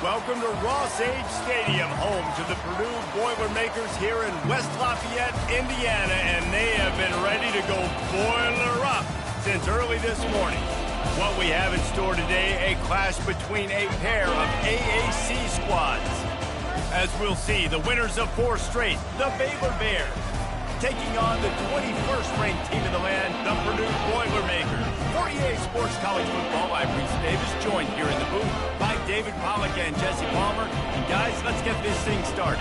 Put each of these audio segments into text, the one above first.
Welcome to Ross-Age Stadium, home to the Purdue Boilermakers here in West Lafayette, Indiana, and they have been ready to go boiler up since early this morning. What we have in store today, a clash between a pair of AAC squads. As we'll see, the winners of 4 straight, the Baylor Bears, taking on the 21st ranked team in the land, the Purdue Boilermakers. For EA Sports College Football, I'm Reese Davis, joined here in the booth by David Pollack and Jesse Palmer. And guys, let's get this thing started.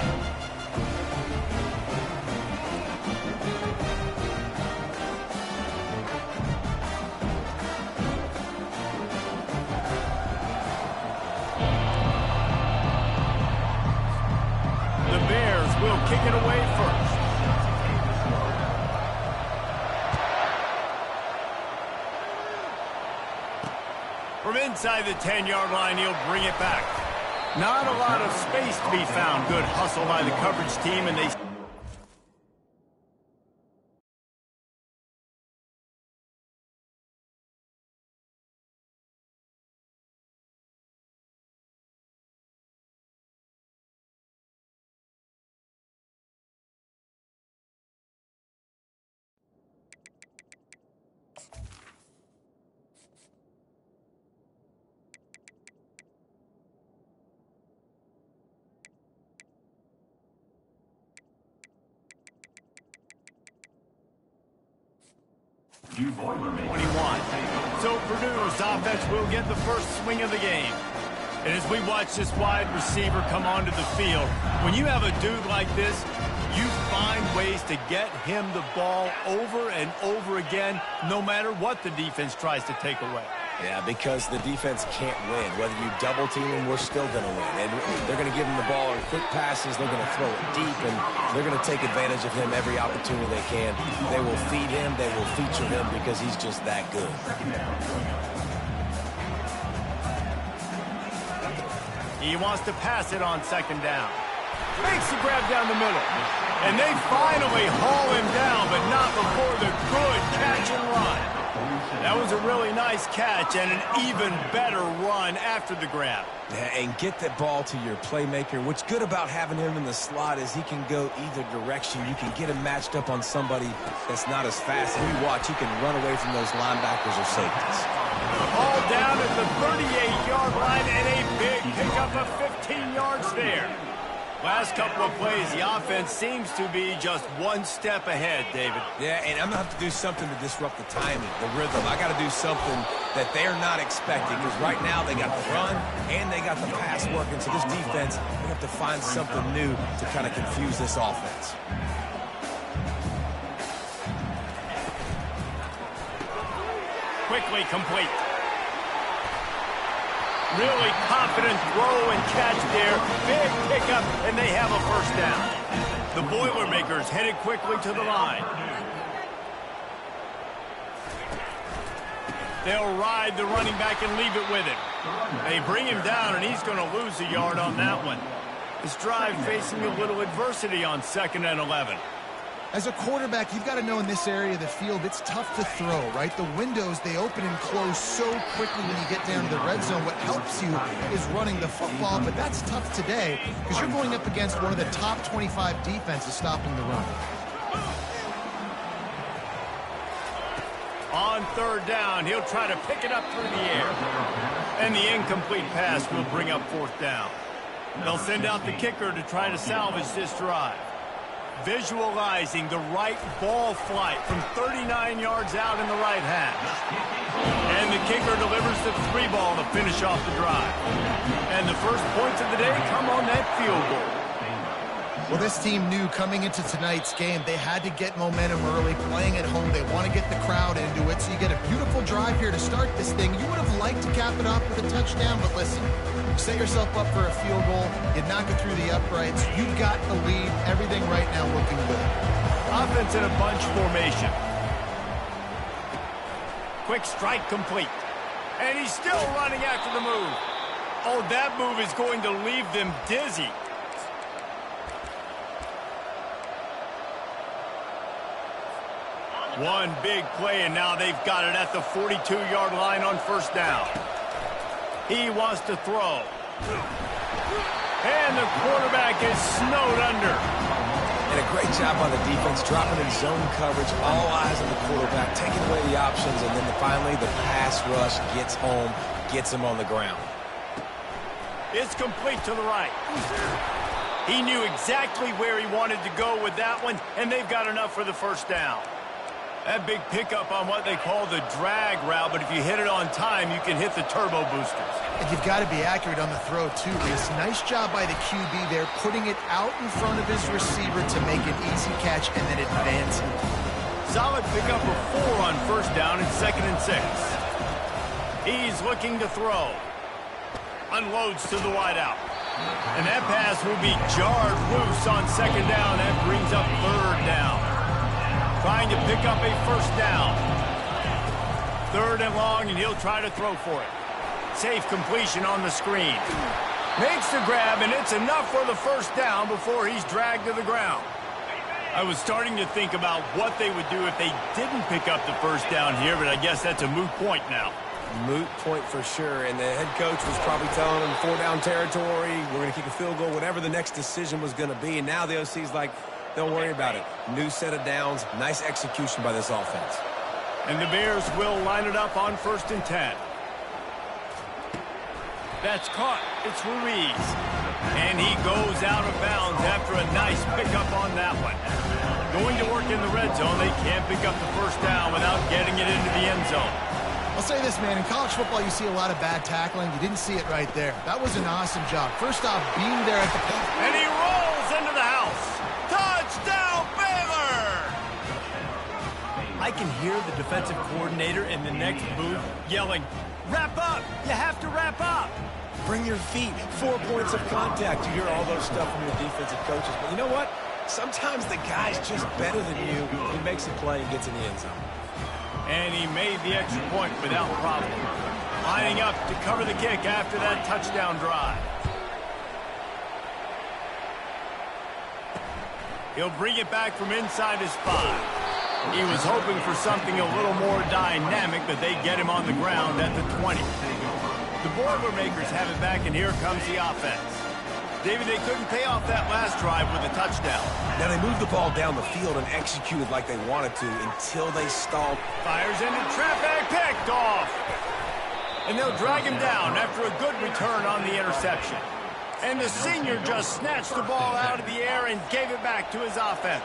The Bears will kick it away first. From inside the 10-yard line, he'll bring it back. Not a lot of space to be found. Good hustle by the coverage team, and they... You Boilermakers. 21. So Purdue's offense will get the first swing of the game. And as we watch this wide receiver come onto the field, when you have a dude like this, you find ways to get him the ball over and over again, no matter what the defense tries to take away. Yeah, because the defense can't win. Whether you double team him, we're still going to win. And they're going to give him the ball in quick passes. They're going to throw it deep, and they're going to take advantage of him every opportunity they can. They will feed him. They will feature him because he's just that good. He wants to pass it on second down. Makes the grab down the middle. And they finally haul him down, but not before the good catch and run. That was a really nice catch and an even better run after the grab. Yeah, and get that ball to your playmaker. What's good about having him in the slot is he can go either direction. You can get him matched up on somebody that's not as fast. And you watch, he can run away from those linebackers or safeties. All down at the 38-yard line and a big pickup of 15 yards there. Last couple of plays, the offense seems to be just one step ahead, David. Yeah, and I'm going to have to do something to disrupt the timing, the rhythm. I got to do something that they're not expecting, because right now they got the run and they got the pass working. So this defense, they have to find something new to kind of confuse this offense. Quickly complete. Really confident throw and catch there. Big pickup, and they have a first down. The Boilermakers headed quickly to the line. They'll ride the running back and leave it with him. They bring him down, and he's going to lose a yard on that one. This drive facing a little adversity on 2nd and 11. As a quarterback, you've got to know in this area of the field, it's tough to throw, right? The windows, they open and close so quickly when you get down to the red zone. What helps you is running the football, but that's tough today because you're going up against one of the top 25 defenses stopping the run. On 3rd down, he'll try to pick it up through the air. And the incomplete pass will bring up 4th down. They'll send out the kicker to try to salvage this drive. Visualizing the right ball flight from 39 yards out in the right hash. And the kicker delivers the 3 ball to finish off the drive. And the first points of the day come on that field goal. Well, this team knew coming into tonight's game they had to get momentum early, playing at home. They want to get the crowd into it, so you get a beautiful drive here to start this thing. You would have liked to cap it off with a touchdown, but listen, you set yourself up for a field goal, you knock it through the uprights, you've got the lead, everything right now looking good. Offense in a bunch formation. Quick strike complete. And he's still running after the move. Oh, that move is going to leave them dizzy. One big play, and now they've got it at the 42-yard line on 1st down. He wants to throw. And the quarterback is snowed under. And a great job by the defense, dropping in zone coverage, all eyes on the quarterback, taking away the options, and then finally the pass rush gets home, gets him on the ground. It's complete to the right. He knew exactly where he wanted to go with that one, and they've got enough for the first down. That big pickup on what they call the drag route, but if you hit it on time, you can hit the turbo boosters. And you've got to be accurate on the throw, too, Reese. Nice job by the QB there, putting it out in front of his receiver to make an easy catch and then advance. Solid pickup of 4 on first down and 2nd and 6. He's looking to throw. Unloads to the wideout. And that pass will be jarred loose on 2nd down. That brings up 3rd down. Trying to pick up a first down. 3rd and long, and he'll try to throw for it. Safe completion on the screen. Makes the grab, and it's enough for the first down before he's dragged to the ground. I was starting to think about what they would do if they didn't pick up the first down here, but I guess that's a moot point now. Moot point for sure, and the head coach was probably telling them 4-down territory, we're going to kick a field goal, whatever the next decision was going to be, and now the OC's like, don't worry about it. New set of downs, nice execution by this offense. And the Bears will line it up on 1st and 10. That's caught. It's Ruiz. And he goes out of bounds after a nice pickup on that one. Going to work in the red zone. They can't pick up the first down without getting it into the end zone. I'll say this, man. In college football, you see a lot of bad tackling. You didn't see it right there. That was an awesome job. First off, being there at the point. And he rolls into the house. Touchdown, Baylor! I can hear the defensive coordinator in the next booth yelling, wrap up! You have to wrap up! Bring your feet. 4 points of contact. You hear all those stuff from your defensive coaches. But you know what? Sometimes the guy's just better than you. He makes a play and gets in the end zone. And he made the extra point without problem. Lining up to cover the kick after that touchdown drive. He'll bring it back from inside his 5. He was hoping for something a little more dynamic, but they get him on the ground at the 20. The Boilermakers have it back, and here comes the offense. David, they couldn't pay off that last drive with a touchdown. Now they moved the ball down the field and executed like they wanted to until they stalled. Fires into traffic, picked off. And they'll drag him down after a good return on the interception. And the senior just snatched the ball out of the air and gave it back to his offense.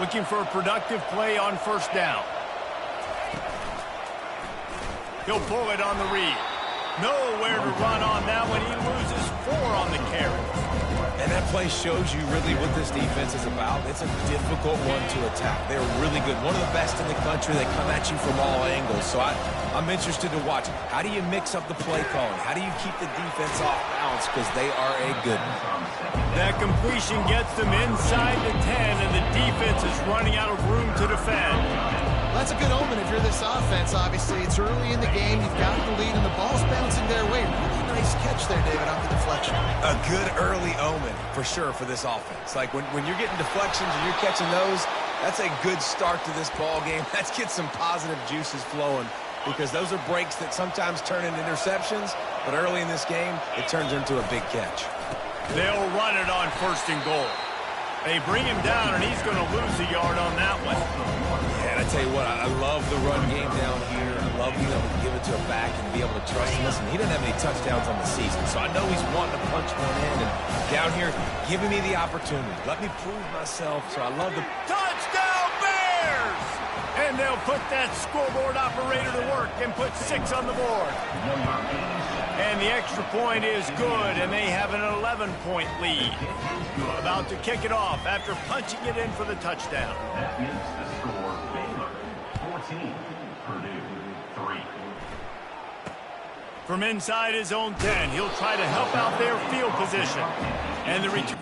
Looking for a productive play on first down. He'll pull it on the read. Nowhere to run on that one. He loses 4 on the carry. And that play shows you really what this defense is about. It's a difficult one to attack. They're really good. One of the best in the country. They come at you from all angles. So I'm interested to watch. How do you mix up the play calling? How do you keep the defense off balance? Because they are a good one. That completion gets them inside the 10, and the defense is running out of room to defend. That's a good omen if you're this offense, obviously. It's early in the game. You've got the lead, and the ball's bouncing their way. Really nice catch there, David, off the deflection. A good early omen, for sure, for this offense. Like, when you're getting deflections and you're catching those, that's a good start to this ball game. Let's get some positive juices flowing, because those are breaks that sometimes turn into interceptions, but early in this game, it turns into a big catch. They'll run it on 1st and goal. They bring him down, and he's going to lose a yard on that one. Yeah, and I tell you what, I love the run game down here. I love being able to give it to a back and be able to trust him. Listen, he doesn't have any touchdowns on the season, so I know he's wanting to punch one in. And down here, giving me the opportunity. Let me prove myself, so I love the... Touchdown, Bears! And they'll put that scoreboard operator to work and put 6 on the board. And the extra point is good, and they have an 11-point lead. About to kick it off after punching it in for the touchdown. That is the score. Baylor 14, Purdue 3. From inside his own 10, he'll try to help out their field position. And the return.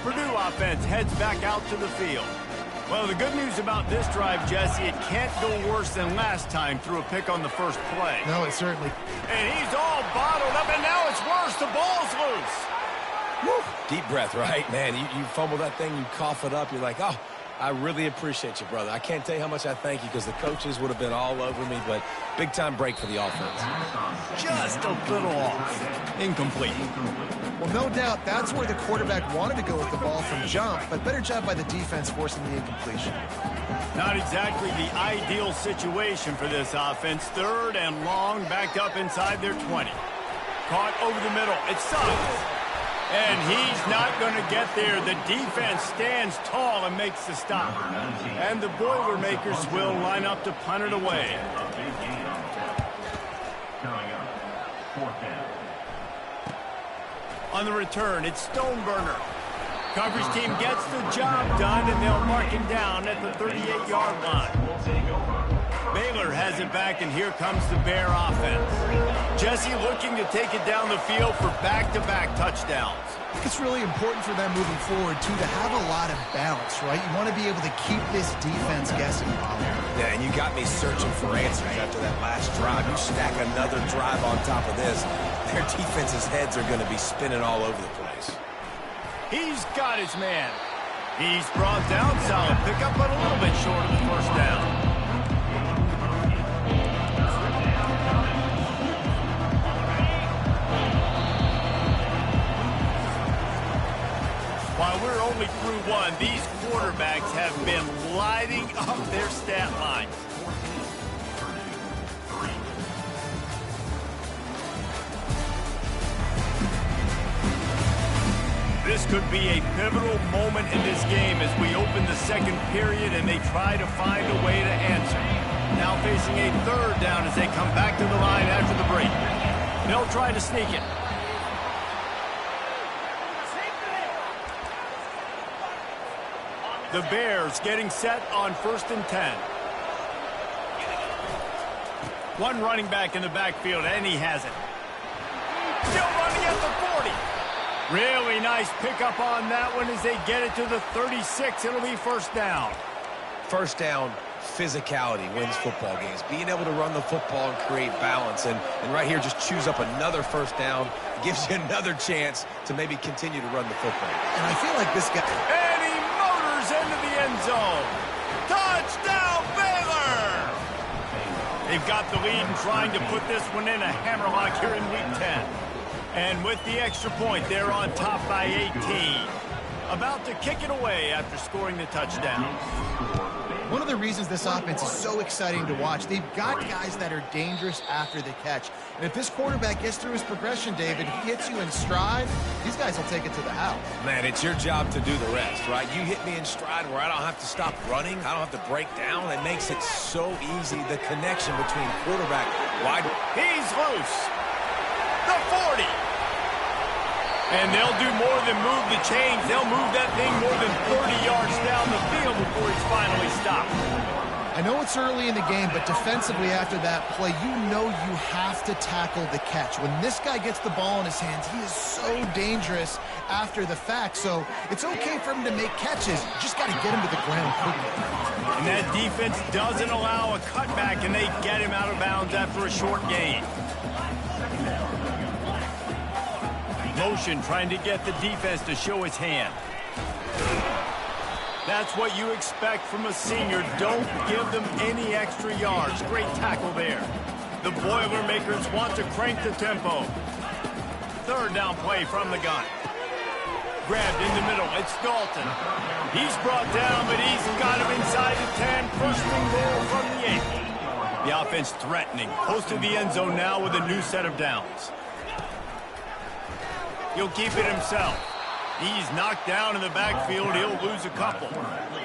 Purdue offense heads back out to the field. Well, the good news about this drive, Jesse, it can't go worse than last time through a pick on the first play. No, it certainly. And he's all bottled up, and now it's worse. The ball's loose. Woo. Deep breath, right, man? You fumble that thing, you cough it up, you're like, oh, I really appreciate you, brother. I can't tell you how much I thank you because the coaches would have been all over me, but big-time break for the offense. Just a little off. Incomplete. Well, no doubt that's where the quarterback wanted to go with the ball from jump, but better job by the defense forcing the incompletion. Not exactly the ideal situation for this offense. 3rd and long, backed up inside their 20. Caught over the middle. It's Suggs. And he's not going to get there. The defense stands tall and makes the stop. And the Boilermakers will line up to punt it away. On the return, it's Stoneburner. Coverage team gets the job done, and they'll mark him down at the 38-yard line. Baylor has it back, and here comes the Bear offense. Jesse looking to take it down the field for back-to-back touchdowns. I think it's really important for them moving forward, too, to have a lot of balance, right? You want to be able to keep this defense guessing, Bob. Yeah, and you got me searching for answers after that last drive. You stack another drive on top of this, their defense's heads are going to be spinning all over the place. He's got his man. He's brought down. Solid pickup, but a little bit short of the first down. While we're only through one, these quarterbacks have been lighting up their stat line. This could be a pivotal moment in this game as we open the second period and they try to find a way to answer. Now facing a 3rd down as they come back to the line after the break. They'll try to sneak it. The Bears getting set on 1st and 10. One running back in the backfield, and he has it. Still running at the 40. Really nice pickup on that one as they get it to the 36. It'll be 1st down. 1st down, physicality wins football games. Being able to run the football and create balance. And right here, just choose up another 1st down. Gives you another chance to maybe continue to run the football. And I feel like this guy... And he motors into the end zone. Touchdown, Baylor! They've got the lead and trying to put this one in a hammerlock here in Week 10. And with the extra point, they're on top by 18. About to kick it away after scoring the touchdown. One of the reasons this offense is so exciting to watch, they've got guys that are dangerous after the catch. And if this quarterback gets through his progression, David, hits you in stride, these guys will take it to the house. Man, it's your job to do the rest, right? You hit me in stride where I don't have to stop running. I don't have to break down. It makes it so easy, the connection between quarterback, wide. He's loose. The 40. And they'll do more than move the chains. They'll move that thing more than 30 yards down the field before he's finally stopped. I know it's early in the game, but defensively after that play, you know you have to tackle the catch. When this guy gets the ball in his hands, he is so dangerous after the fact. So it's okay for him to make catches. You just got to get him to the ground quickly. And that defense doesn't allow a cutback, and they get him out of bounds after a short gain. Motion trying to get the defense to show his hand. That's what you expect from a senior. Don't give them any extra yards. Great tackle there. The Boilermakers want to crank the tempo. 3rd down play from the gun. Grabbed in the middle. It's Dalton. He's brought down, but he's got him inside the 10. First and goal from the 8. The offense threatening. Close to the end zone now with a new set of downs. He'll keep it himself. He's knocked down in the backfield. He'll lose a couple.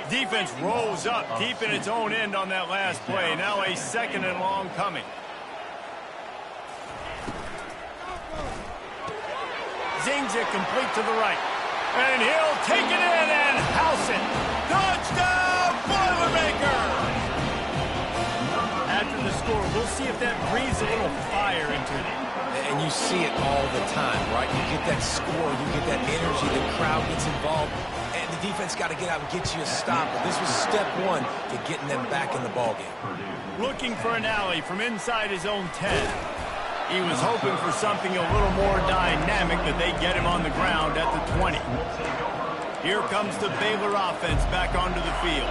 Defense rolls up deep in its own end on that last play. Now a 2nd and long coming. Zings it complete to the right. And he'll take it in and house it. Touchdown, Boilermakers! After the score, we'll see if that breathes a little fire into them. And you see it all the time, right? You get that score, you get that energy, the crowd gets involved, and the defense got to get out and get you a stop. But this was step one to getting them back in the ballgame. Looking for an alley from inside his own 10. He was hoping for something a little more dynamic, but they get him on the ground at the 20. Here comes the Baylor offense back onto the field.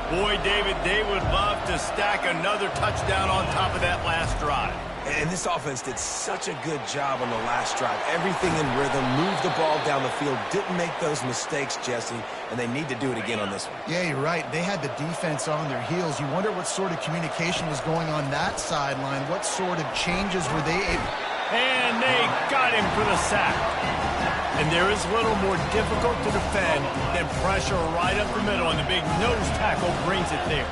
Boy, David, they would love to stack another touchdown on top of that last drive. And this offense did such a good job on the last drive. Everything in rhythm, moved the ball down the field, didn't make those mistakes, Jesse, and they need to do it again on this one. Yeah, you're right. They had the defense on their heels. You wonder what sort of communication was going on that sideline. What sort of changes were they able... And they got him for the sack. And there is little more difficult to defend than pressure right up the middle, and the big nose tackle brings it there.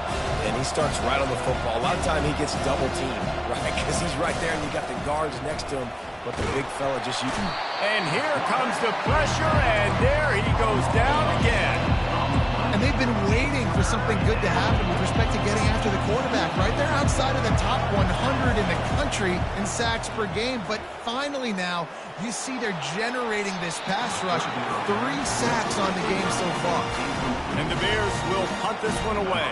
And he starts right on the football. A lot of time he gets double teamed, right? Because he's right there and you got the guards next to him, but the big fella just using. And here comes the pressure, and there he goes down again. And they've been waiting for something good to happen with respect to getting after the quarterback, right? They're outside of the top 100 in the country in sacks per game, but finally now you see they're generating this pass rush. 3 sacks on the game so far. And the Bears will punt this one away.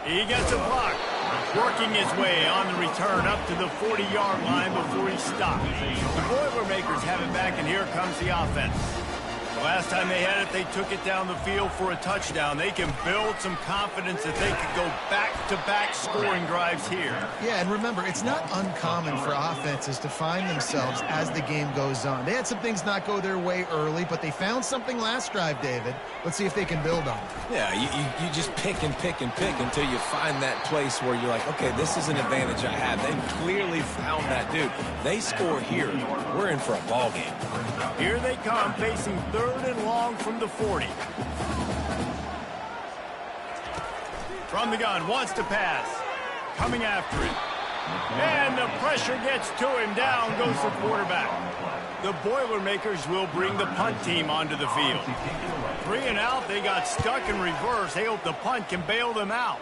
He gets a block, working his way on the return up to the 40-yard line before he stops. The Boilermakers have it back, and here comes the offense. The last time they had it, they took it down the field for a touchdown. They can build some confidence that they could go back-to-back scoring drives here. Yeah, and remember, it's not uncommon for offenses to find themselves as the game goes on. They had some things not go their way early, but they found something last drive, David. Let's see if they can build on it. Yeah, you just pick and pick and pick until you find that place where you're like, okay, this is an advantage I have. They clearly found that, dude. They score here. We're in for a ball game. Here they come, facing 3rd and long from the 40. From the gun, wants to pass. Coming after it. And the pressure gets to him. Down goes the quarterback. The Boilermakers will bring the punt team onto the field. 3 and out, they got stuck in reverse. They hope the punt can bail them out.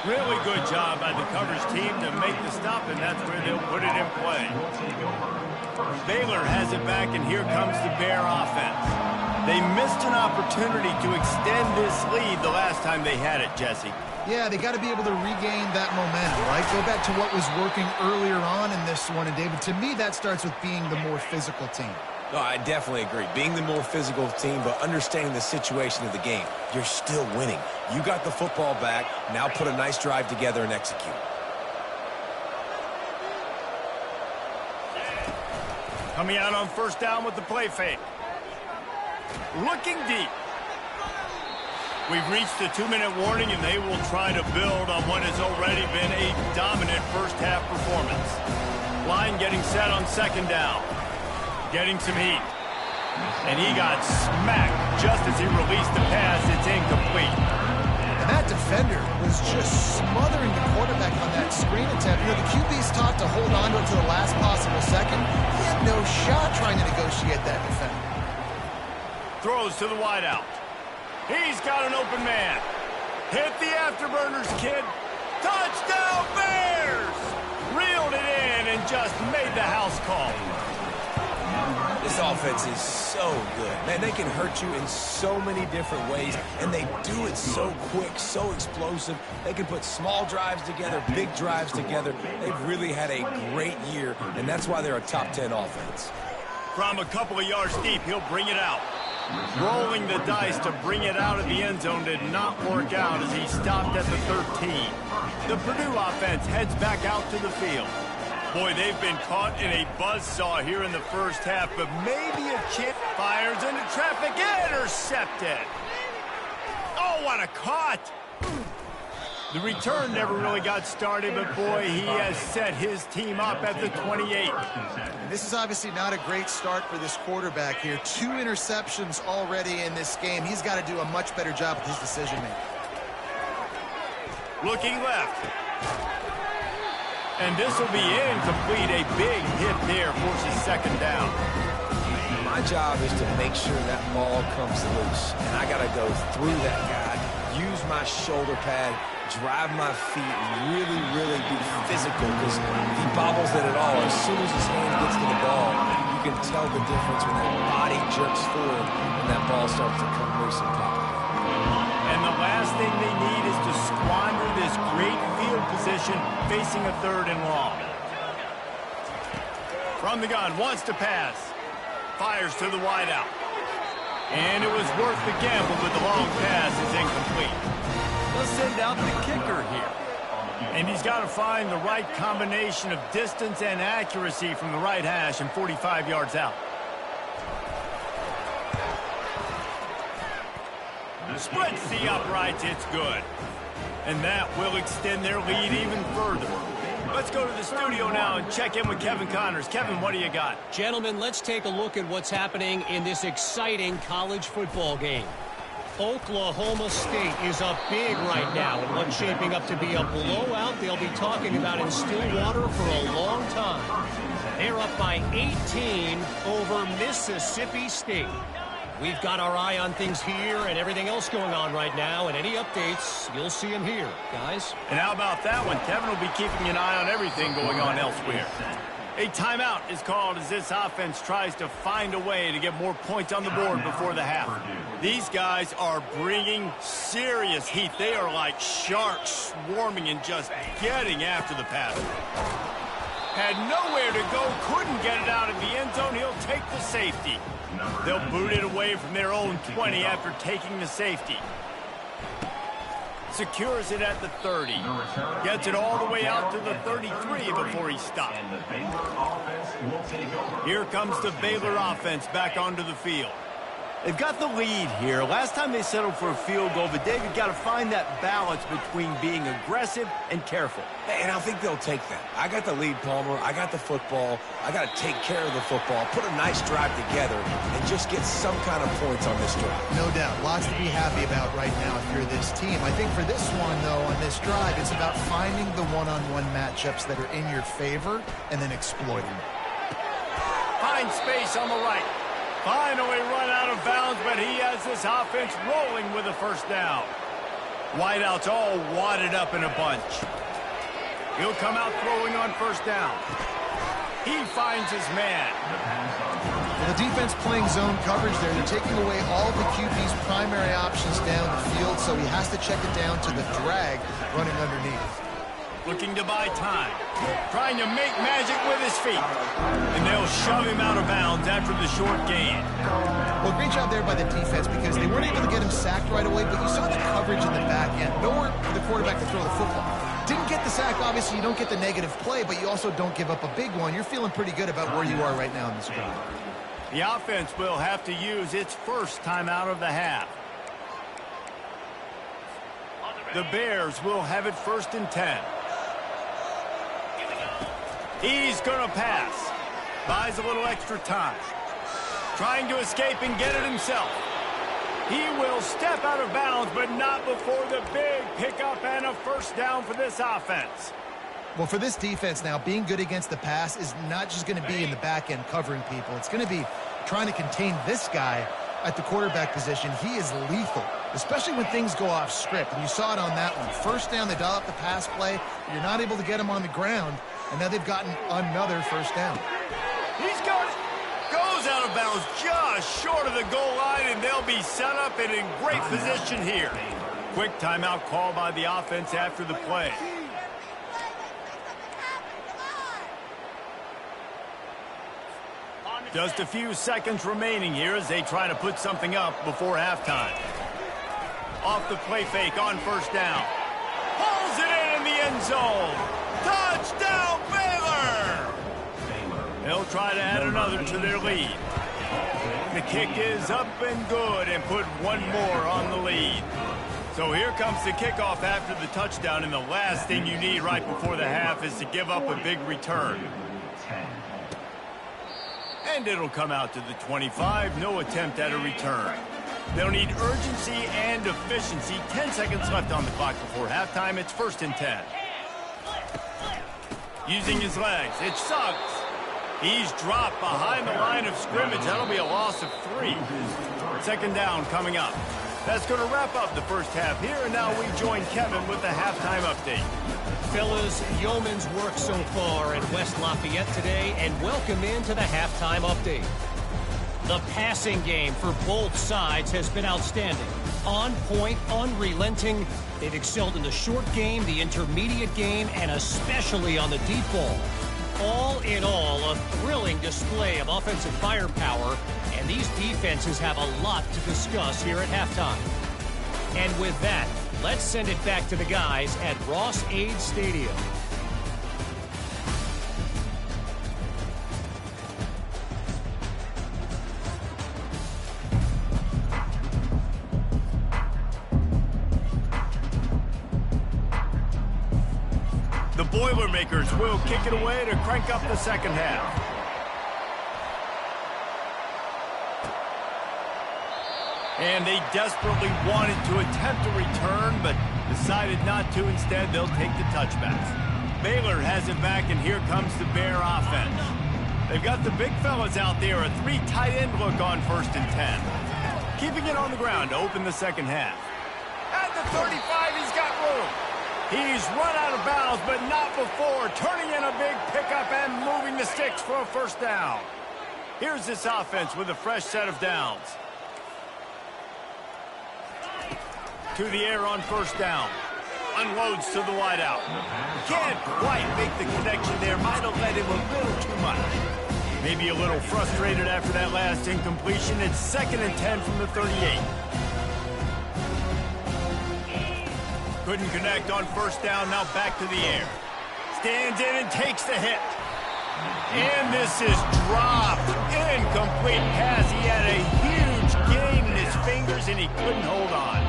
Really good job by the coverage team to make the stop, and that's where they'll put it in play. Baylor has it back, and here comes the Bear offense. They missed an opportunity to extend this lead the last time they had it, Jesse. Yeah, they got to be able to regain that momentum, right? Go back to what was working earlier on in this one, and David, to me, that starts with being the more physical team. No, I definitely agree. Being the more physical team, but understanding the situation of the game. You're still winning. You got the football back. Now put a nice drive together and execute. Coming out on 1st down with the play fake. Looking deep. We've reached the 2-minute warning, and they will try to build on what has already been a dominant first-half performance. Line getting set on 2nd down. Getting some heat. And he got smacked just as he released the pass. It's incomplete. And that defender was just smothering the quarterback on that screen attempt. You know, the QB's taught to hold on to it to the last possible second. He had no shot trying to negotiate that defender. Throws to the wideout. He's got an open man. Hit the afterburners, kid. Touchdown, Bears! Reeled it in and just made the house call. This offense is so good. Man, they can hurt you in so many different ways, and they do it so quick, so explosive. They can put small drives together, big drives together. They've really had a great year, and that's why they're a top 10 offense. From a couple of yards deep, he'll bring it out. Rolling the dice to bring it out of the end zone did not work out as he stopped at the 13. The Purdue offense heads back out to the field. Boy, they've been caught in a buzzsaw here in the first half, but maybe a chip fires into traffic. Intercepted. Oh, what a caught. The return never really got started, but boy, he has set his team up at the 28. And this is obviously not a great start for this quarterback here. 2 interceptions already in this game. He's got to do a much better job with his decision-making. Looking left. And this will be incomplete. A big hit there forces 2nd down. My job is to make sure that ball comes loose. And I got to go through that guy, use my shoulder pad, drive my feet, really, really be physical because he bobbles it at all. As soon as his hand gets to the ball, you can tell the difference when that body jerks forward and that ball starts to come loose and pop. And the last thing they need is to squander this great field position facing a 3rd and long. From the gun, wants to pass. Fires to the wideout. And it was worth the gamble, but the long pass is incomplete. They'll send out the kicker here. And he's got to find the right combination of distance and accuracy from the right hash and 45 yards out. Splits the uprights, it's good. And that will extend their lead even further. Let's go to the studio now and check in with Kevin Connors. Kevin, what do you got? Gentlemen, let's take a look at what's happening in this exciting college football game. Oklahoma State is up big right now in what's shaping up to be a blowout they'll be talking about in Stillwater for a long time. They're up by 18 over Mississippi State. We've got our eye on things here and everything else going on right now, and any updates, you'll see them here, guys. And how about that one? Kevin will be keeping an eye on everything going on elsewhere. A timeout is called as this offense tries to find a way to get more points on the board before the half. These guys are bringing serious heat. They are like sharks swarming and just getting after the pass. Had nowhere to go, couldn't get it out of the end zone. He'll take the safety. They'll boot it away from their own 20 after taking the safety. Secures it at the 30. Gets it all the way out to the 33 before he stopped. Here comes the Baylor offense back onto the field. They've got the lead here. Last time they settled for a field goal, but David got to find that balance between being aggressive and careful. And I think they'll take that. I got the lead, Palmer. I got the football. I got to take care of the football, put a nice drive together, and just get some kind of points on this drive. No doubt. Lots to be happy about right now if you're this team. I think for this one, though, on this drive, it's about finding the one-on-one matchups that are in your favor and then exploiting them. Find space on the right. Finally run out of bounds, but he has this offense rolling with a 1st down. Wideouts all wadded up in a bunch. He'll come out throwing on 1st down. He finds his man. Well, the defense playing zone coverage there. They're taking away all the QB's primary options down the field, so he has to check it down to the drag running underneath. Looking to buy time. Trying to make magic with his feet. And they'll shove him out of bounds after the short gain. Well, great job there by the defense because they weren't able to get him sacked right away, but you saw the coverage in the back end. Nowhere for the quarterback to throw the football. Didn't get the sack, obviously you don't get the negative play, but you also don't give up a big one. You're feeling pretty good about where you are right now in this game. The offense will have to use its 1st timeout of the half. The Bears will have it 1st and 10. He's going to pass. Buys a little extra time. Trying to escape and get it himself. He will step out of bounds, but not before the big pickup and a 1st down for this offense. Well, for this defense now, being good against the pass is not just going to be in the back end covering people. It's going to be trying to contain this guy at the quarterback position. He is lethal, especially when things go off script. And you saw it on that one. 1st down, they dial up the pass play. You're not able to get him on the ground. And now they've gotten another 1st down. He's got it. Goes out of bounds just short of the goal line, and they'll be set up and in great position here. Quick timeout call by the offense after the play. Just a few seconds remaining here as they try to put something up before halftime. Off the play fake on 1st down. Pulls it in the end zone. Touchdown, Baylor! They'll try to add another to their lead. The kick is up and good and put one more on the lead. So here comes the kickoff after the touchdown, and the last thing you need right before the half is to give up a big return. And it'll come out to the 25. No attempt at a return. They'll need urgency and efficiency. 10 seconds left on the clock before halftime. It's 1st and 10. Using his legs. It's Suggs. He's dropped behind the line of scrimmage. That'll be a loss of 3. Second down coming up. That's going to wrap up the first half here, and now we join Kevin with the halftime update. Fellas, yeoman's work so far at West Lafayette today, and welcome into the halftime update. The passing game for both sides has been outstanding. On point, unrelenting. They've excelled in the short game, the intermediate game, and especially on the deep ball. All in all, a thrilling display of offensive firepower, and these defenses have a lot to discuss here at halftime. And with that, let's send it back to the guys at Ross-Ade Stadium. The Boilermakers will kick it away to crank up the second half. And they desperately wanted to attempt a return, but decided not to. Instead, they'll take the touchbacks. Baylor has it back, and here comes the Bear offense. They've got the big fellas out there, a 3 tight end look on 1st and 10. Keeping it on the ground to open the second half. At the 35, he's got room. He's run out of bounds, but not before turning in a big pickup and moving the sticks for a first down. Here's this offense with a fresh set of downs. To the air on first down. Unloads to the wideout. Can't quite make the connection there. Might have led him a little too much. Maybe a little frustrated after that last incompletion. It's 2nd and 10 from the 38. Couldn't connect on first down, now back to the air. Stands in and takes the hit. And this is dropped. Incomplete pass. He had a huge gain in his fingers and he couldn't hold on.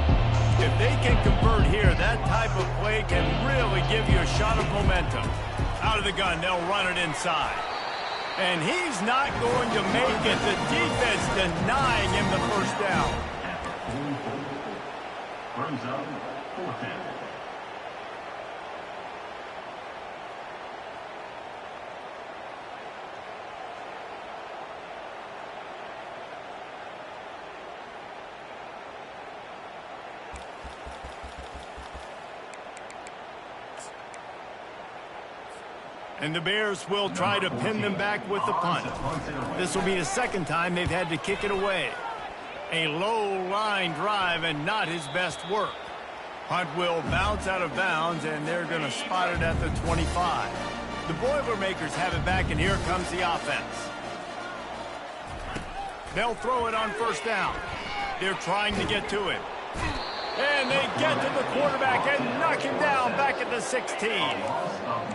If they can convert here, that type of play can really give you a shot of momentum. Out of the gun, they'll run it inside. And he's not going to make it. The defense denying him the first down. Brings up 4th down. And the Bears will try to pin them back with the punt. This will be the second time they've had to kick it away. A low-line drive and not his best work. Punt will bounce out of bounds, and they're going to spot it at the 25. The Boilermakers have it back, and here comes the offense. They'll throw it on first down. They're trying to get to it. And they get to the quarterback and knock him down back at the 16.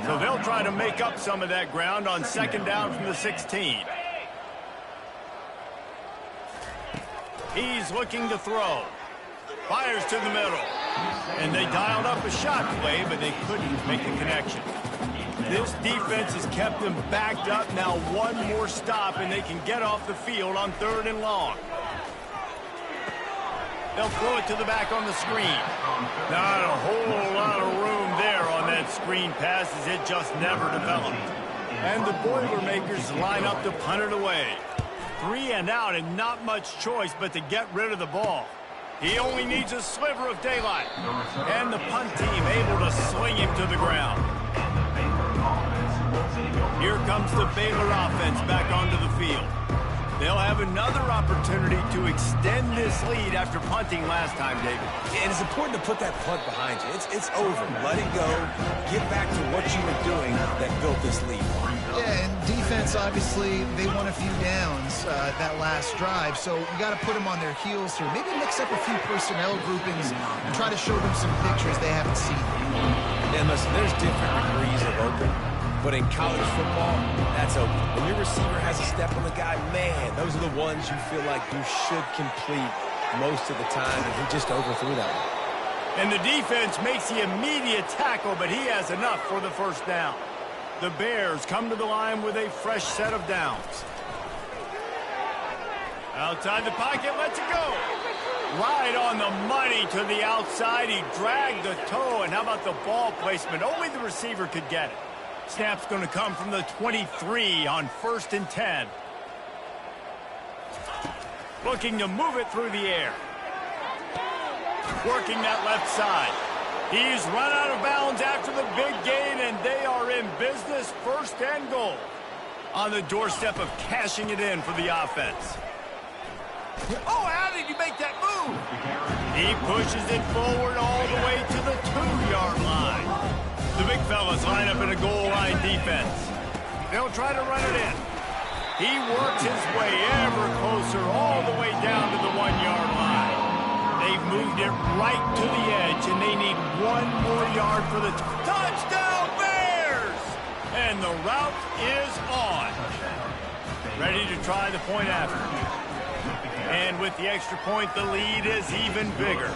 So they'll try to make up some of that ground on second down from the 16. He's looking to throw. Fires to the middle. And they dialed up a shot play, but they couldn't make the connection. This defense has kept them backed up. Now one more stop, and they can get off the field on 3rd and long. They'll throw it to the back on the screen. Not a whole lot of room there on that screen pass as it just never developed. And the Boilermakers line up to punt it away. 3 and out and not much choice but to get rid of the ball. He only needs a sliver of daylight. And the punt team able to sling him to the ground. Here comes the Baylor offense back onto the field. They'll have another opportunity to extend this lead after punting last time, David. And it's important to put that punt behind you. It's over. Let it go. Get back to what you were doing that built this lead. Yeah, and defense, obviously, they won a few downs that last drive, so you got to put them on their heels here. Maybe mix up a few personnel groupings and try to show them some pictures they haven't seen. And listen, there's different degrees of open. But in college football, that's open. When your receiver has a step on the guy, man, those are the ones you feel like you should complete most of the time, and he just overthrew that one. And the defense makes the immediate tackle, but he has enough for the first down. The Bears come to the line with a fresh set of downs. Outside the pocket, lets it go. Right on the money to the outside. He dragged the toe, and how about the ball placement? Only the receiver could get it. Snap's going to come from the 23 on 1st and 10. Looking to move it through the air. Working that left side. He's run out of bounds after the big gain, and they are in business, 1st and goal. On the doorstep of cashing it in for the offense. Oh, how did he make that move? He pushes it forward all the way to the 2-yard line. The big fellas line up in a goal line defense. They'll try to run it in. He works his way ever closer all the way down to the 1-yard line. They've moved it right to the edge, and they need 1 more yard for the touchdown Bears! And the route is on. Ready to try the point after. And with the extra point, the lead is even bigger.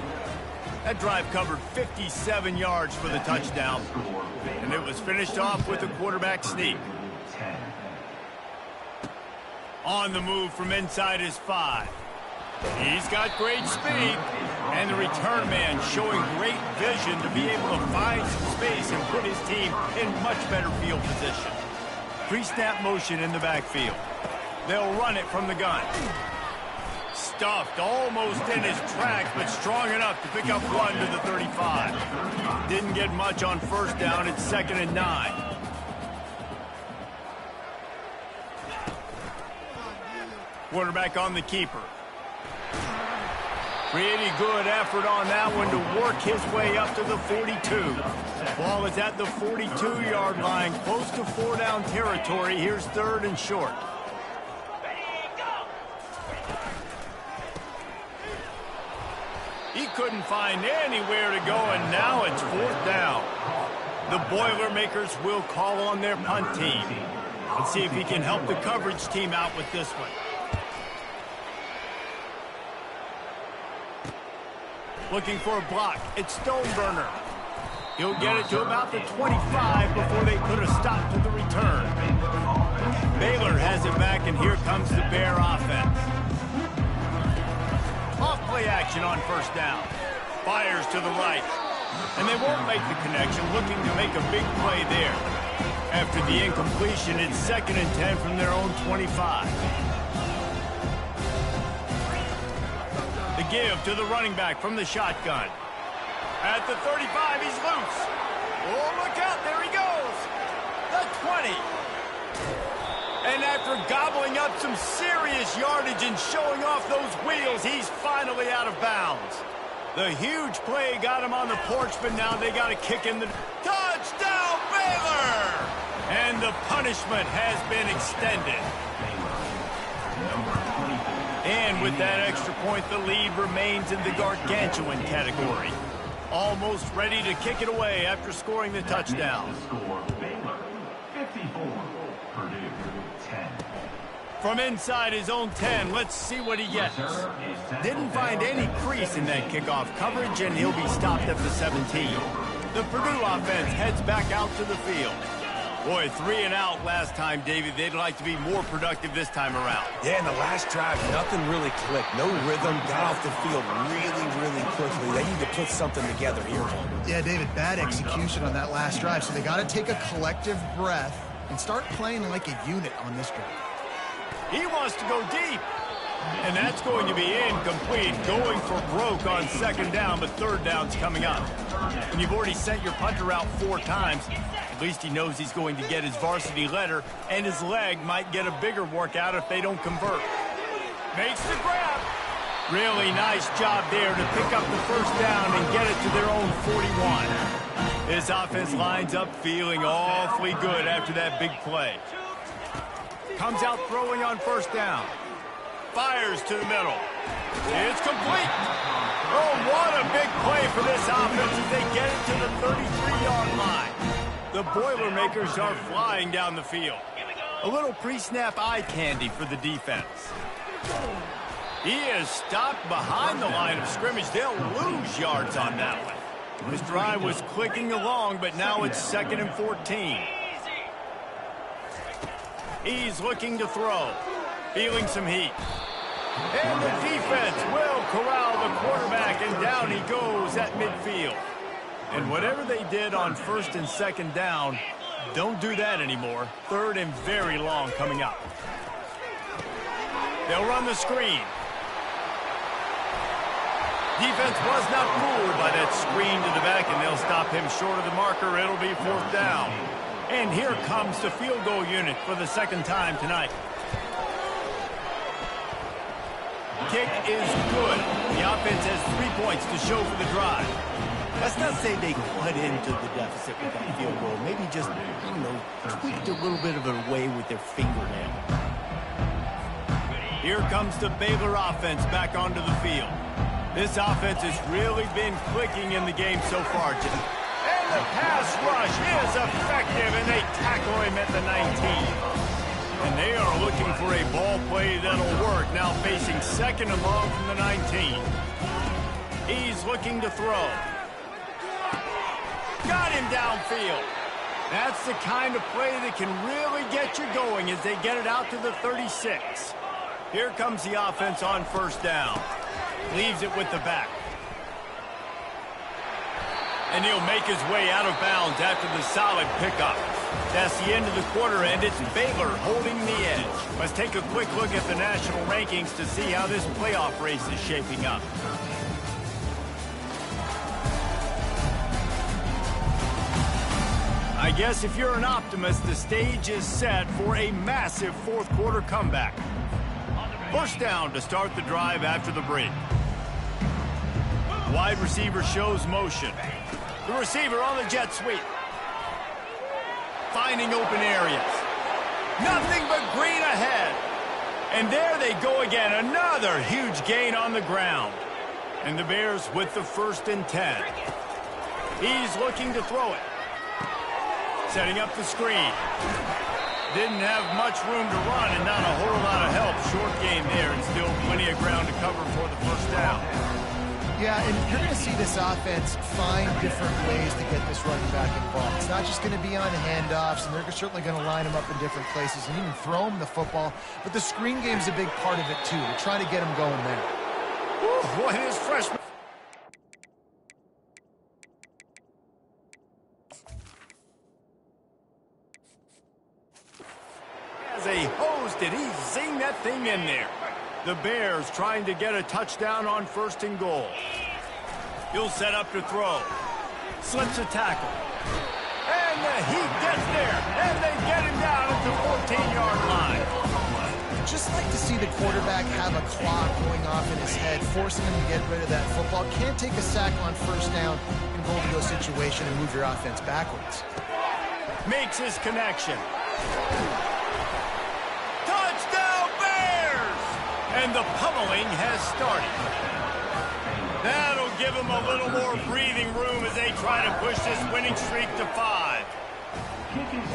That drive covered 57 yards for the touchdown, and it was finished off with a quarterback sneak. On the move from inside his 5. He's got great speed, and the return man showing great vision to be able to find some space and put his team in much better field position. Pre-snap motion in the backfield. They'll run it from the gun. Stuffed almost in his tracks, but strong enough to pick up 1 to the 35. Didn't get much on 1st down. It's 2nd and 9. Quarterback on the keeper. Pretty good effort on that one to work his way up to the 42. Ball is at the 42-yard line, close to 4-down territory. Here's 3rd and short. He couldn't find anywhere to go, and now it's 4th down. The Boilermakers will call on their punt team. Let's see if he can help the coverage team out with this one. Looking for a block. It's Stoneburner. He'll get it to about the 25 before they put a stop to the return. Baylor has it back, and here comes the Bear offense. Off-play action on 1st down. Fires to the right. And they won't make the connection, looking to make a big play there. After the incompletion, it's 2nd and 10 from their own 25. The give to the running back from the shotgun. At the 35, he's loose. Oh, look out, there he goes. The 20. And after gobbling up some serious yardage and showing off those wheels, he's finally out of bounds. The huge play got him on the porch, but now they got to kick in the touchdown, Baylor! And the punishment has been extended. And with that extra point, the lead remains in the gargantuan category. Almost ready to kick it away after scoring the touchdown. Baylor 54, Purdue 10. From inside his own 10, let's see what he gets. Didn't find any crease in that kickoff coverage, and he'll be stopped at the 17. The Purdue offense heads back out to the field. Boy, 3 and out last time, David. They'd like to be more productive this time around. Yeah, in the last drive, nothing really clicked. No rhythm. Got off the field really quickly. They need to put something together here. Yeah, David, bad execution on that last drive. So they got to take a collective breath and start playing like a unit on this drive. He wants to go deep. And that's going to be incomplete. Going for broke on 2nd down, but 3rd down's coming up. And you've already sent your punter out 4 times. At least he knows he's going to get his varsity letter, and his leg might get a bigger workout if they don't convert. Makes the grab. Really nice job there to pick up the 1st down and get it to their own 41. This offense lines up feeling awfully good after that big play. Comes out throwing on 1st down. Fires to the middle. It's complete. Oh, what a big play for this offense as they get it to the 33-yard line. The Boilermakers are flying down the field. A little pre-snap eye candy for the defense. He is stopped behind the line of scrimmage. They'll lose yards on that one. This drive was clicking along, but now it's 2nd and 14. He's looking to throw. Feeling some heat. And the defense will corral the quarterback, and down he goes at midfield. And whatever they did on 1st and 2nd down, Don't do that anymore. Third and very long coming up. They'll run the screen. Defense was not fooled by that screen to the back, and they'll stop him short of the marker. It'll be fourth down. And here comes the field goal unit for the second time tonight. Kick is good. The offense has 3 points to show for the drive. Let's not say they cut into the deficit with that field goal. Maybe just, tweaked a little bit of it away with their fingernail. Here comes the Baylor offense back onto the field. This offense has really been clicking in the game so far, Jim. And the pass rush is effective, and they tackle him at the 19. And they are looking for a ball play that'll work. Now facing second and long from the 19. He's looking to throw. Got him downfield. That's the kind of play that can really get you going as they get it out to the 36. Here comes the offense on first down. Leaves it with the back. And he'll make his way out of bounds after the solid pickup. That's the end of the quarter, and it's Baylor holding the edge. Let's take a quick look at the national rankings to see how this playoff race is shaping up. I guess if you're an optimist, the stage is set for a massive fourth quarter comeback. First down to start the drive after the break. Wide receiver shows motion. The receiver on the jet sweep. Finding open areas. Nothing but green ahead. And there they go again. Another huge gain on the ground. And the Bears with the 1st and 10. He's looking to throw it. Setting up the screen. Didn't have much room to run and not a whole lot of help. Short game there and still plenty of ground to cover for the first down. Yeah, and you're going to see this offense find different ways to get this running back involved. It's not just going to be on handoffs, and they're certainly going to line him up in different places and even throw him the football. But the screen game's a big part of it, too, to try to get him going there. Woo, boy, his freshman. As a host, did he zing that thing in there? The Bears trying to get a touchdown on 1st and goal. He'll set up to throw. Slips a tackle. And he gets there. And they get him down at the 14-yard line. Just like to see the quarterback have a clock going off in his head, forcing him to get rid of that football. Can't take a sack on first down in a goal-to-go situation and move your offense backwards. Makes his connection. And the pummeling has started. That'll give them a little more breathing room as they try to push this winning streak to 5.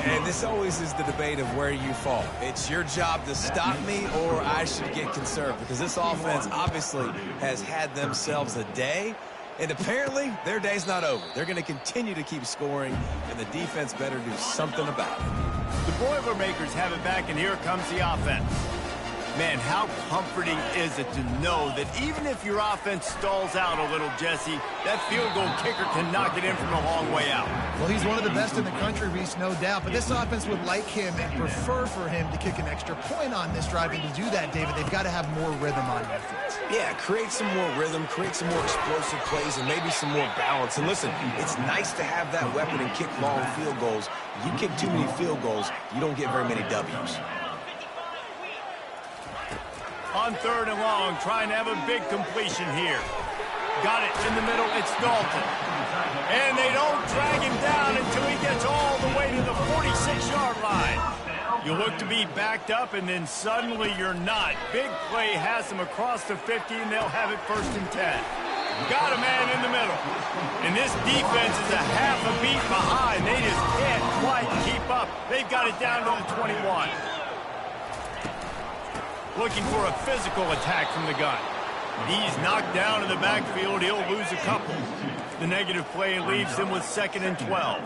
And this always is the debate of where you fall. It's your job to stop me or I should get conserved, because this offense obviously has had themselves a day, and apparently their day's not over. They're going to continue to keep scoring, and the defense better do something about it. The Boilermakers have it back, and here comes the offense. Man, how comforting is it to know that even if your offense stalls out a little, Jesse, that field goal kicker can knock it in from a long way out. Well, he's one of the best in the country, Reese, no doubt. But this offense would like him and prefer for him to kick an extra point on this drive. And to do that, David, they've got to have more rhythm on offense. Yeah, create some more rhythm, create some more explosive plays, and maybe some more balance. And listen, it's nice to have that weapon and kick long field goals. You kick too many field goals, you don't get very many W's. On 3rd and long, trying to have a big completion here. Got it in the middle, it's Dalton. And they don't drag him down until he gets all the way to the 46-yard line. You look to be backed up, and then suddenly you're not. Big play has them across the 50, and they'll have it 1st and 10. Got a man in the middle. And this defense is a half a beat behind. They just can't quite keep up. They've got it down to the 21. Looking for a physical attack from the gun. He's knocked down in the backfield. He'll lose a couple. The negative play leaves him with 2nd and 12.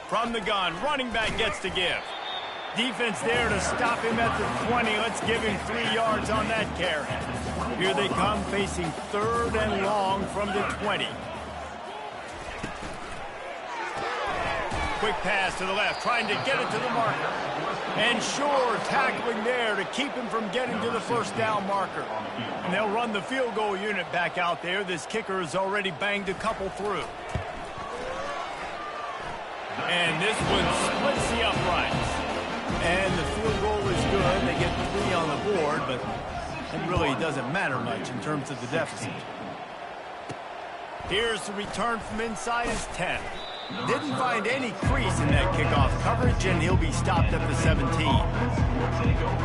From the gun, running back gets to give. Defense there to stop him at the 20. Let's give him 3 yards on that carry. Here they come, facing 3rd and long from the 20. Quick pass to the left, trying to get it to the marker. And sure, tackling there to keep him from getting to the first down marker. And they'll run the field goal unit back out there. This kicker has already banged a couple through. And this one splits the uprights. And the field goal is good. They get 3 on the board, but it really doesn't matter much in terms of the deficit. Here's the return from inside his 10. Didn't find any crease in that kickoff coverage, and he'll be stopped at the 17.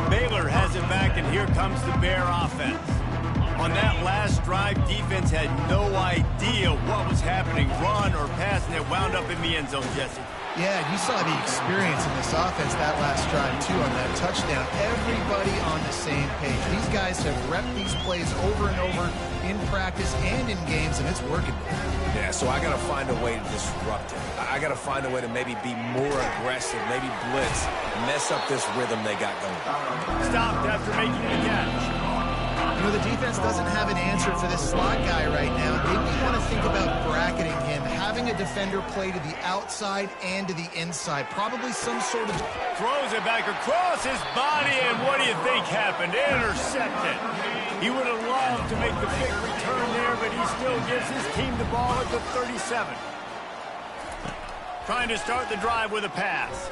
Baylor has it back, and here comes the Bear offense. On that last drive, defense had no idea what was happening, run or pass, and it wound up in the end zone, Jesse. Yeah, you saw the experience in this offense that last drive, too, on that touchdown. Everybody on the same page. These guys have repped these plays over and over in practice and in games, and it's working. Yeah, so I got to find a way to disrupt it. I got to find a way to maybe be more aggressive, maybe blitz, mess up this rhythm they got going. Stopped after making the catch. You know, the defense doesn't have an answer for this slot guy right now. Maybe you want to think about bracketing him, having a defender play to the outside and to the inside. Probably some sort of... Throws it back across his body, and what do you think happened? Intercepted. He would have loved to make the big return there, but he still gives his team the ball at the 37. Trying to start the drive with a pass.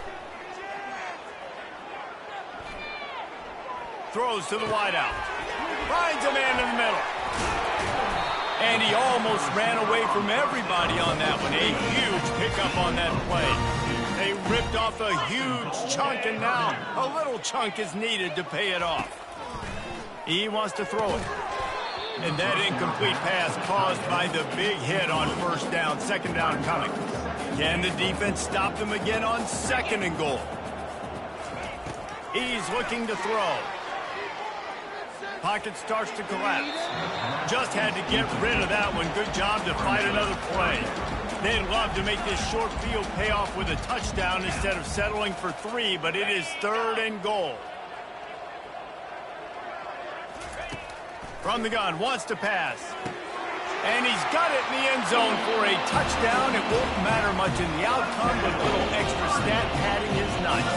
Throws to the wideout. Finds a man in the middle. And he almost ran away from everybody on that one. A huge pickup on that play. They ripped off a huge chunk, and now a little chunk is needed to pay it off. He wants to throw it. And that incomplete pass caused by the big hit on first down. Second down coming. Can the defense stop them again on 2nd and goal? He's looking to throw. Pocket starts to collapse. Just had to get rid of that one. Good job to fight another play. They'd love to make this short field pay off with a touchdown instead of settling for 3, but it is 3rd and goal. From the gun, wants to pass. And he's got it in the end zone for a touchdown. It won't matter much in the outcome, but a little extra stat padding is nice.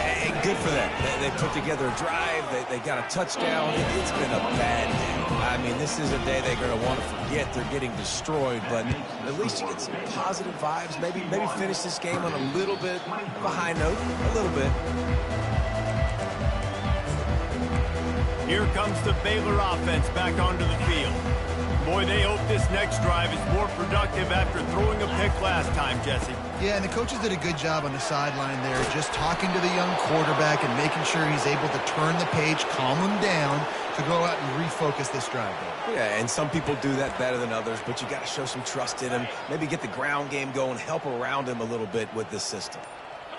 Hey, good for them. They put together a drive. They got a touchdown. It's been a bad day. I mean, this is a day they're going to want to forget. They're getting destroyed, but at least you get some positive vibes. Maybe finish this game on a little bit of a high note. A little bit. Here comes the Baylor offense back onto the field. Boy, they hope this next drive is more productive after throwing a pick last time, Jesse. Yeah, and the coaches did a good job on the sideline there, just talking to the young quarterback and making sure he's able to turn the page, calm him down, to go out and refocus this drive. Yeah, and some people do that better than others, but you got to show some trust in him. Maybe get the ground game going, help around him a little bit with this system.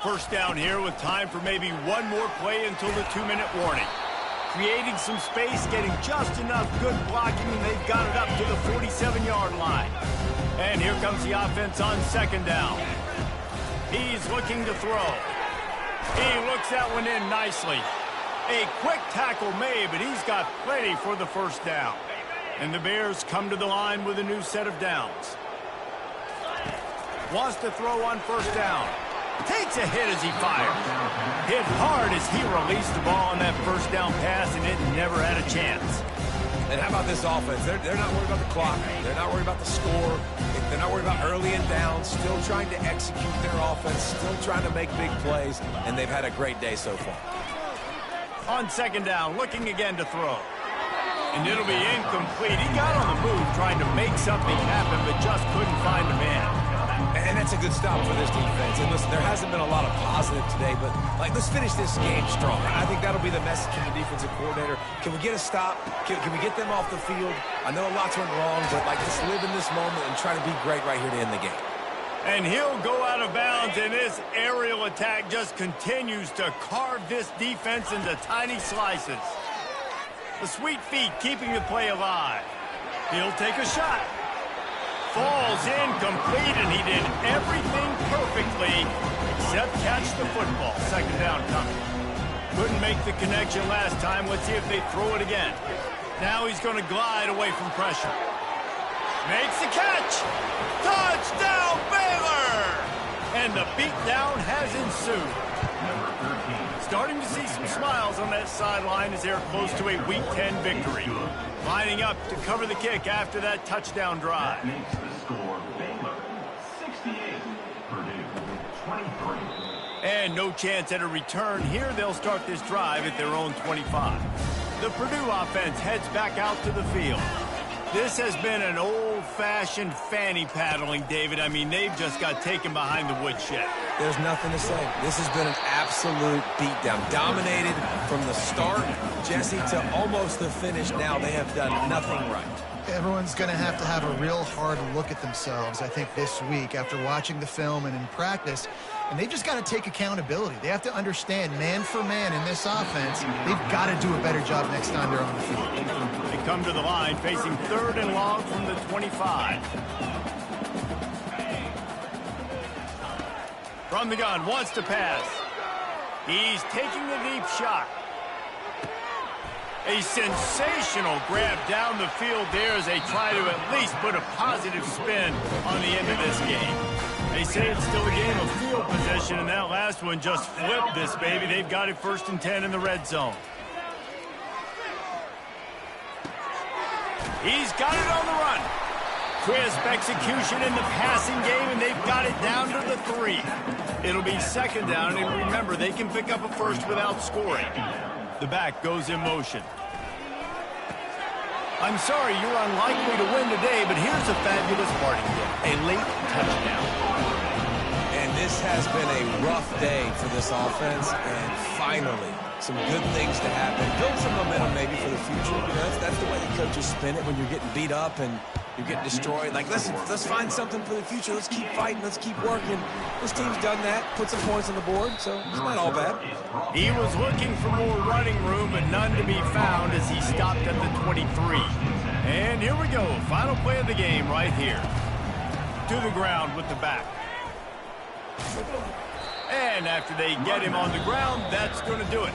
First down here with time for maybe one more play until the 2-minute warning. Creating some space, getting just enough good blocking, and they've got it up to the 47-yard line. And here comes the offense on 2nd down. He's looking to throw. He looks that one in nicely. A quick tackle made, but he's got plenty for the first down. And the Bears come to the line with a new set of downs. Wants to throw on first down. Takes a hit as he fires. Hit hard as he released the ball on that first down pass, and it never had a chance. And how about this offense? They're not worried about the clock. They're not worried about the score. They're not worried about early and down. Still trying to execute their offense. Still trying to make big plays. And they've had a great day so far. On 2nd down, looking again to throw. And it'll be incomplete. He got on the move trying to make something happen, but just couldn't find a man. And that's a good stop for this defense. And listen, there hasn't been a lot of positive today, but let's finish this game strong. I think that'll be the message from the defensive coordinator. Can we get a stop? Can we get them off the field? I know lots went wrong, but just live in this moment and try to be great right here to end the game. And he'll go out of bounds, and this aerial attack just continues to carve this defense into tiny slices. The sweet feet keeping the play alive. He'll take a shot. Falls incomplete, and he did everything perfectly Just catch the football. Second down coming. Couldn't make the connection last time. Let's see if they throw it again. Now he's going to glide away from pressure. Makes the catch. Touchdown, Baylor! And the beatdown has ensued. Starting to see some smiles on that sideline as they're close to a Week 10 victory. Lining up to cover the kick after that touchdown drive. That makes the score Baylor 68, Purdue 23. And no chance at a return here. They'll start this drive at their own 25. The Purdue offense heads back out to the field. This has been an old-fashioned fanny paddling, David. I mean, they've just got taken behind the woodshed. There's nothing to say. This has been an absolute beatdown. Dominated from the start, Jesse, to almost the finish. Now they have done nothing right. Everyone's going to have a real hard look at themselves, I think, this week after watching the film and in practice. And they've just got to take accountability. They have to understand, man for man in this offense, they've got to do a better job next time they're on the field. They come to the line facing 3rd and long from the 25. From the gun, wants to pass. He's taking a deep shot. A sensational grab down the field there as they try to at least put a positive spin on the end of this game. They say it's still a game of field possession, and that last one just flipped this baby. They've got it 1st and 10 in the red zone. He's got it on the run. Crisp execution in the passing game, and they've got it down to the 3. It'll be 2nd down, and remember, they can pick up a first without scoring. The back goes in motion. I'm sorry, you're unlikely to win today, but here's a fabulous parting gift, a late touchdown. And this has been a rough day for this offense, and finally, some good things to happen. Build some momentum maybe for the future. You know, that's the way the coaches spin it when you're getting beat up and you're getting destroyed. Like, listen, let's find something for the future. Let's keep fighting. Let's keep working. This team's done that, put some points on the board, so it's not all bad. He was looking for more running room, but none to be found as he stopped at the 23. And here we go. Final play of the game right here. To the ground with the back. And after they get him on the ground, that's going to do it.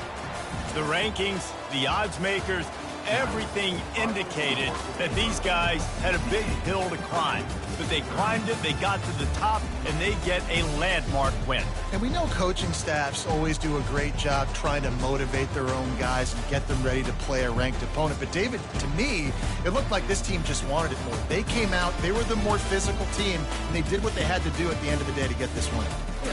The rankings, the odds makers, everything indicated that these guys had a big hill to climb. But they climbed it, they got to the top, and they get a landmark win. And we know coaching staffs always do a great job trying to motivate their own guys and get them ready to play a ranked opponent. But, David, to me, it looked like this team just wanted it more. They came out, they were the more physical team, and they did what they had to do at the end of the day to get this win.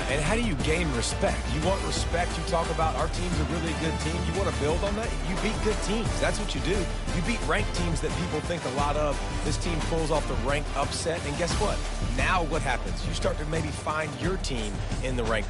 And how do you gain respect? You want respect. You talk about our team's a really good team. You want to build on that? You beat good teams. That's what you do. You beat ranked teams that people think a lot of. This team pulls off the ranked upset. And guess what? Now what happens? You start to maybe find your team in the ranked